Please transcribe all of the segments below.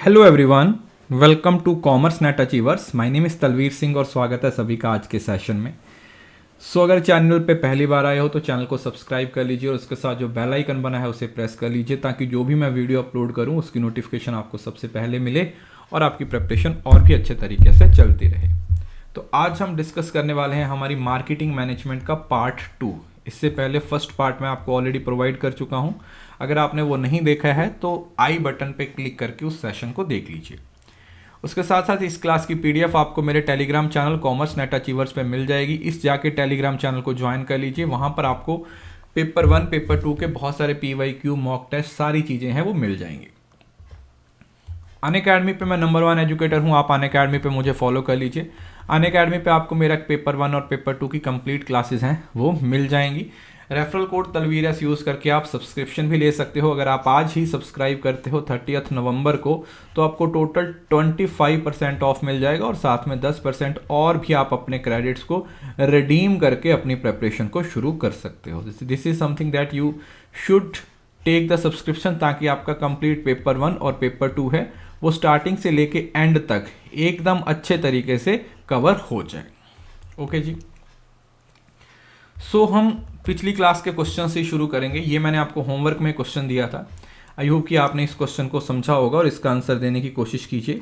Hello everyone, welcome to commerce net achievers. My name is Talvir Singh और स्वागत है सभी का आज के सेशन में। अगर चैनल पे पहली बार आए हो तो चैनल को सब्सक्राइब कर लीजिए और उसके साथ जो बेल आइकन बना है उसे प्रेस कर लीजिए ताकि जो भी मैं वीडियो अपलोड करूं उसकी नोटिफिकेशन आपको सबसे पहले मिले और आपकी प्रिपरेशन और भी अच्छे तरीके से चलती रहे। तो आज हम डिस्कस करने वाले हैं हमारी मार्केटिंग मैनेजमेंट का पार्ट 2। इससे पहले फर्स्ट पार्ट मैं आपको ऑलरेडी प्रोवाइड कर चुका हूं। अगर आपने वो नहीं देखा है तो आई बटन पे क्लिक करके उस सेशन को देख लीजिए। उसके साथ साथ इस क्लास की पीडीएफ आपको मेरे Telegram channel commerce net achievers पे मिल जाएगी। इस जाके टेलीग्राम चैनल को ज्वाइन कर लीजिए। वहां पर आपको पेपर 1 पेपर 2 के बहुत सारे PYQ मॉक टेस्ट सारी चीज़ें हैं वो मिल जाएंगी। अनअकैडमी पे मैं नंबर 1 एजुकेटर हूँ। आप अनअकैडमी पे मुझे फॉलो कर लीजिए। अनअकैडमी पे आपको मेरा पेपर 1 और पेपर 2 की कंप्लीट क्लासेस हैं वो मिल जाएंगी। Referral code Talveer S use करके आप सब्सक्रिप्शन भी ले सकते हो। अगर आप आज ही सब्सक्राइब करते हो 30 नवंबर को तो आपको टोटल 25% ऑफ मिल जाएगा और साथ में 10% और भी आप अपने क्रेडिट्स को रिडीम करके अपनी प्रेपरेशन को शुरू कर सकते हो। This is something that you should take the subscription ताकि आपका कंप्लीट पेपर 1 और पेपर 2 है वो स्टार्टिंग से लेके एंड तक एकदम अच्छे तरीके से कवर हो जाए। ओके जी। हम पिछली क्लास के क्वेश्चन से शुरू करेंगे। ये मैंने आपको होमवर्क में क्वेश्चन दिया था। आई होप कि आपने इस क्वेश्चन को समझा होगा और इसका आंसर देने की कोशिश कीजिए।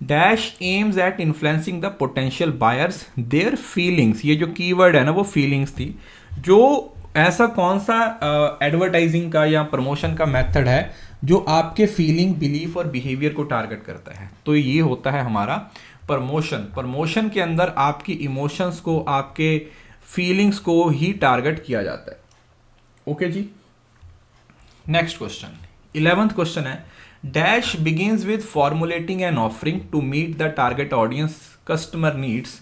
Dash aims at influencing the potential buyers their feelings. ये जो कीवर्ड है ना वो फीलिंग्स थी। जो ऐसा कौन सा एडवर्टाइजिंग का या प्रमोशन का मेथड है जो आपके फीलिंग, बिलीफ और बिहेवियर को टारगेट करता है? तो ये होता है हमारा प्रमोशन। प्रमोशन के अंदर आपकी इमोशंस को, आपके फीलिंग्स को ही टारगेट किया जाता है। ओके जी। नेक्स्ट क्वेश्चन 11th क्वेश्चन है dash begins with formulating an offering to meet the target audience customer needs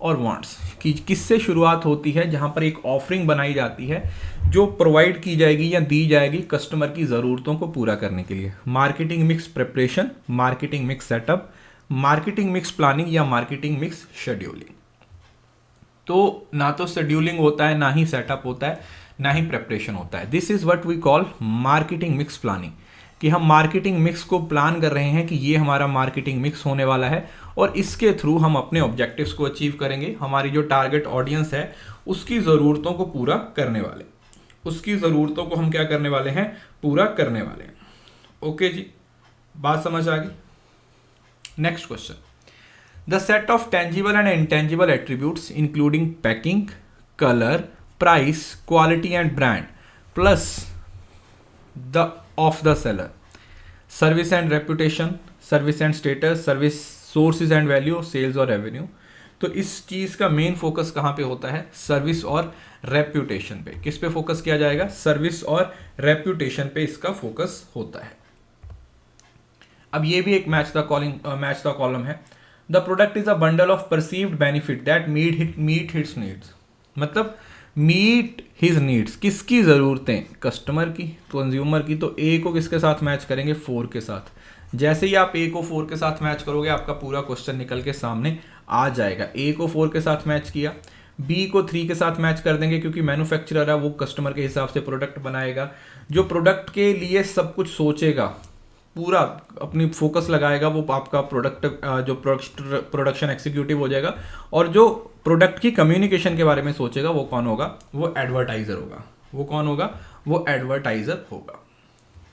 और वांट्स। कि किससे शुरुआत होती है जहां पर एक ऑफरिंग बनाई जाती है जो प्रोवाइड की जाएगी या दी जाएगी कस्टमर की ज़रूरतों को पूरा करने के लिए। Marketing mix preparation, marketing mix setup, marketing mix planning या मार्केटिंग मिक्स शेड्यूलिंग। तो ना तो शेड्यूलिंग होता है, ना ही सेटअप होता है, ना ही प्रेपरेशन होता है। This is what we call marketing mix planning. कि हम मार्केटिंग मिक्स को प्लान कर रहे हैं कि ये हमारा मार्केटिंग मिक्स होने वाला है और इसके थ्रू हम अपने ऑब्जेक्टिव्स को अचीव करेंगे। हमारी जो टारगेट ऑडियंस है उसकी ज़रूरतों को पूरा करने वाले, उसकी ज़रूरतों को हम क्या करने वाले हैं? पूरा करने वाले हैं। ओके जी, बात समझ आ गई। Next question The set of tangible and intangible attributes including packing, color, price, quality and brand plus the of the seller, service and reputation, service and status, service sources and value, sales और revenue। तो इस चीज़ का main focus कहाँ पे होता है? Service और reputation पे। किस पे फोकस किया जाएगा? सर्विस और रेप्यूटेशन पे इसका फोकस होता है। अब ये भी एक मैच द कॉलम है। The product is a bundle of perceived benefit that meet hits needs. मतलब मीट हिज नीड्स, किसकी ज़रूरतें? कस्टमर की, कंज्यूमर की। तो ए को किसके साथ मैच करेंगे? 4 के साथ। जैसे ही आप ए को 4 के साथ मैच करोगे आपका पूरा क्वेश्चन निकल के सामने आ जाएगा। ए को 4 के साथ मैच किया, बी को 3 के साथ मैच कर देंगे क्योंकि मैन्युफैक्चरर है वो कस्टमर के हिसाब से प्रोडक्ट बनाएगा, जो प्रोडक्ट के लिए सब कुछ सोचेगा, पूरा अपनी फोकस लगाएगा, वो आपका प्रोडक्ट जो प्रोडक्शन एग्जीक्यूटिव हो जाएगा। और जो प्रोडक्ट की कम्युनिकेशन के बारे में सोचेगा वो कौन होगा? वो एडवर्टाइजर होगा। वो कौन होगा? वो एडवर्टाइजर होगा।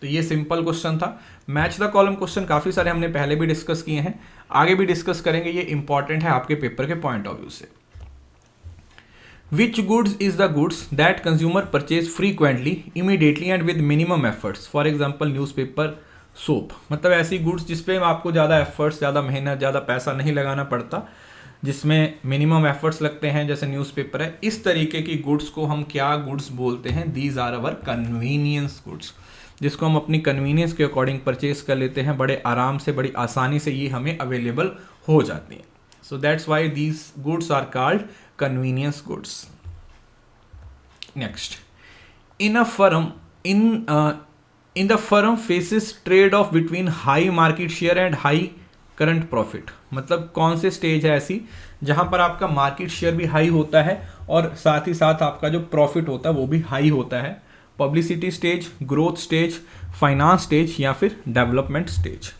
तो ये सिंपल क्वेश्चन था। मैच द कॉलम क्वेश्चन काफ़ी सारे हमने पहले भी डिस्कस किए हैं, आगे भी डिस्कस करेंगे। ये इंपॉर्टेंट है आपके पेपर के पॉइंट ऑफ व्यू से। Which goods is the goods that consumer purchase frequently, immediately and with minimum efforts? For example, newspaper, soap. मतलब ऐसी गुड्स जिसपे आपको ज़्यादा एफर्ट्स, ज़्यादा मेहनत, ज़्यादा पैसा नहीं लगाना पड़ता, जिसमें मिनिमम एफर्ट्स लगते हैं, जैसे न्यूज़पेपर है। इस तरीके की गुड्स को हम क्या गुड्स बोलते हैं? These are our convenience goods, जिसको हम अपनी कन्वीनियंस के अकॉर्डिंग परचेज कर लेते हैं। बड़े आराम से, बड़ी आसानी से ये हमें अवेलेबल हो जाती हैं। So that's why these goods are called convenience goods. Next, in the firm faces trade-off between high market share and high current profit। मतलब कौन से स्टेज है ऐसी जहां पर आपका मार्केट शेयर भी हाई होता है और साथ ही साथ आपका जो प्रॉफिट होता है वो भी हाई होता है? Publicity stage, growth stage, finance stage या फिर डेवलपमेंट स्टेज।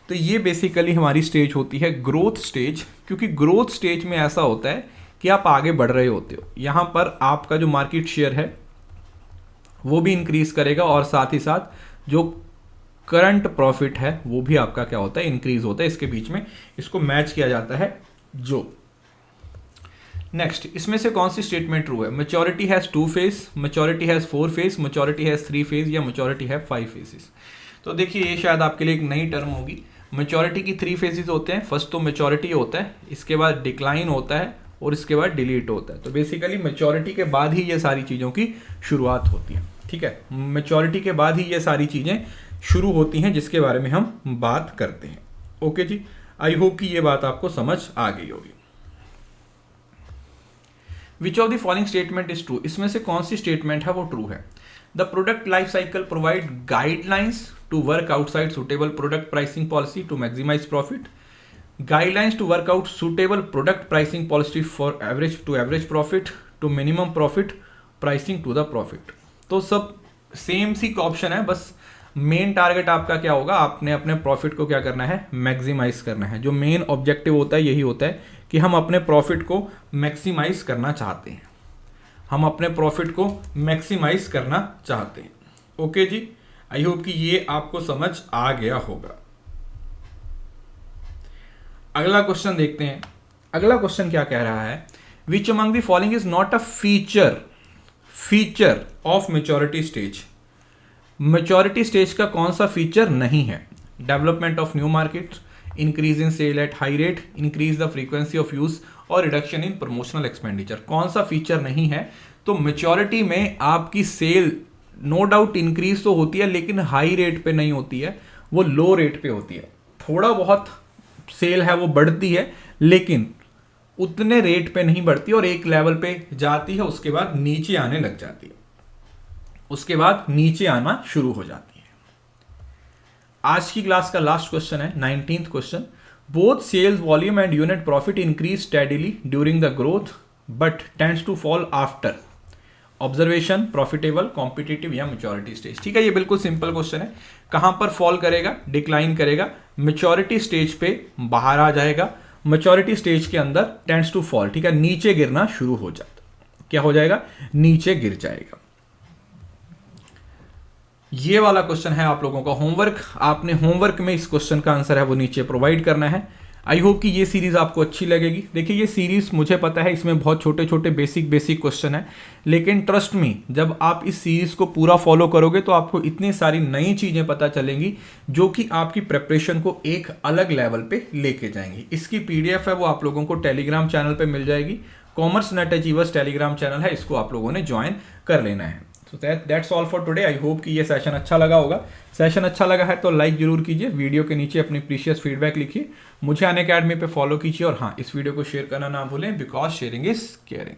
तो ये बेसिकली हमारी स्टेज होती है ग्रोथ स्टेज, क्योंकि ग्रोथ स्टेज में ऐसा होता है कि आप आगे बढ़ रहे होते हो, यहाँ पर आपका जो मार्केट शेयर है वो भी इंक्रीज करेगा और साथ ही साथ जो करंट प्रॉफिट है वो भी आपका क्या होता है, इंक्रीज होता है। इसके बीच में इसको मैच किया जाता है जो। नेक्स्ट, इसमें से कौन सी स्टेटमेंट ट्रू है? Maturity has 2 phase, maturity has 4 phase, maturity has 3 phase या मैच्योरिटी हैव 5 फेजेस। तो देखिए ये शायद आपके लिए एक नई टर्म होगी। मैच्योरिटी की 3 फेजेस होते हैं। फर्स्ट तो मैच्योरिटी होता है, इसके बाद डिक्लाइन होता है और इसके बाद डिलीट होता है। तो बेसिकली मैच्योरिटी के बाद ही ये सारी चीज़ों की शुरुआत होती है। ठीक है, मैच्योरिटी के बाद ही ये सारी चीज़ें शुरू होती हैं जिसके बारे में हम बात करते हैं। ओके जी, आई होप कि ये बात आपको समझ आ गई होगी। Which of the following statement is true? इसमें से कौन सी स्टेटमेंट है वो ट्रू है? The product life cycle provide guidelines to work outside suitable product pricing policy to maximise profit, guidelines to work out suitable product pricing policy for average profit to minimum profit pricing to the profit. तो सब same C option है, बस main target आपका क्या होगा, आपने अपने profit को क्या करना है, मैक्सिमाइज करना है। जो मेन ऑब्जेक्टिव होता है यही होता है कि हम अपने प्रॉफिट को मैक्सिमाइज करना चाहते हैं, हम अपने प्रॉफिट को मैक्सिमाइज करना चाहते हैं। ओके जी, आई होप कि ये आपको समझ आ गया होगा। अगला क्वेश्चन देखते हैं। अगला क्वेश्चन क्या कह रहा है? Which among the following is not a feature of maturity stage? Maturity stage का कौन सा फीचर नहीं है? Development of new market, increase in sale at high rate, increase the frequency of use और रिडक्शन इन प्रमोशनल एक्सपेंडिचर। कौन सा feature नहीं है? तो मैच्योरिटी में आपकी सेल नो डाउट इंक्रीज तो होती है, लेकिन हाई रेट पे नहीं होती है, वो लो रेट पे होती है। थोड़ा बहुत सेल है वो बढ़ती है, लेकिन उतने रेट पे नहीं बढ़ती और एक लेवल पे जाती है, उसके बाद नीचे आने लग जाती है, उसके बाद नीचे आना शुरू हो जाती है। आज की क्लास का लास्ट क्वेश्चन है 19th question. Both sales volume and unit profit increase steadily during the growth but tends to fall after observation, profitable, competitive या मैच्योरिटी स्टेज। ठीक है, ये बिल्कुल सिंपल क्वेश्चन है। कहां पर फॉल करेगा, डिक्लाइन करेगा, मैच्योरिटी स्टेज पे बाहर आ जाएगा, मैच्योरिटी स्टेज के अंदर टेंड्स टू फॉल। ठीक है, नीचे गिरना शुरू हो जाता, क्या हो जाएगा, नीचे गिर जाएगा। ये वाला क्वेश्चन है आप लोगों का होमवर्क। आपने होमवर्क में इस क्वेश्चन का आंसर है वो नीचे प्रोवाइड करना है। आई होप कि ये सीरीज आपको अच्छी लगेगी। देखिए ये सीरीज मुझे पता है इसमें बहुत छोटे छोटे बेसिक क्वेश्चन है, लेकिन ट्रस्ट मी, जब आप इस सीरीज को पूरा फॉलो करोगे तो आपको इतनी सारी नई चीजें पता चलेंगी जो कि आपकी प्रिपरेशन को एक अलग लेवल पे लेके जाएंगी। इसकी पीडीएफ है वो आप लोगों को टेलीग्राम चैनल पे मिल जाएगी। Commerce net achievers Telegram channel है, इसको आप लोगों ने ज्वाइन कर लेना है। तो that's all for today. I hope कि ये सेशन अच्छा लगा होगा। सेशन अच्छा लगा है तो लाइक जरूर कीजिए, वीडियो के नीचे अपनी प्रीशियस फीडबैक लिखिए, मुझे अनअकैडमी पे फॉलो कीजिए और हाँ, इस वीडियो को शेयर करना ना भूलें, बिकॉज शेयरिंग इज केयरिंग।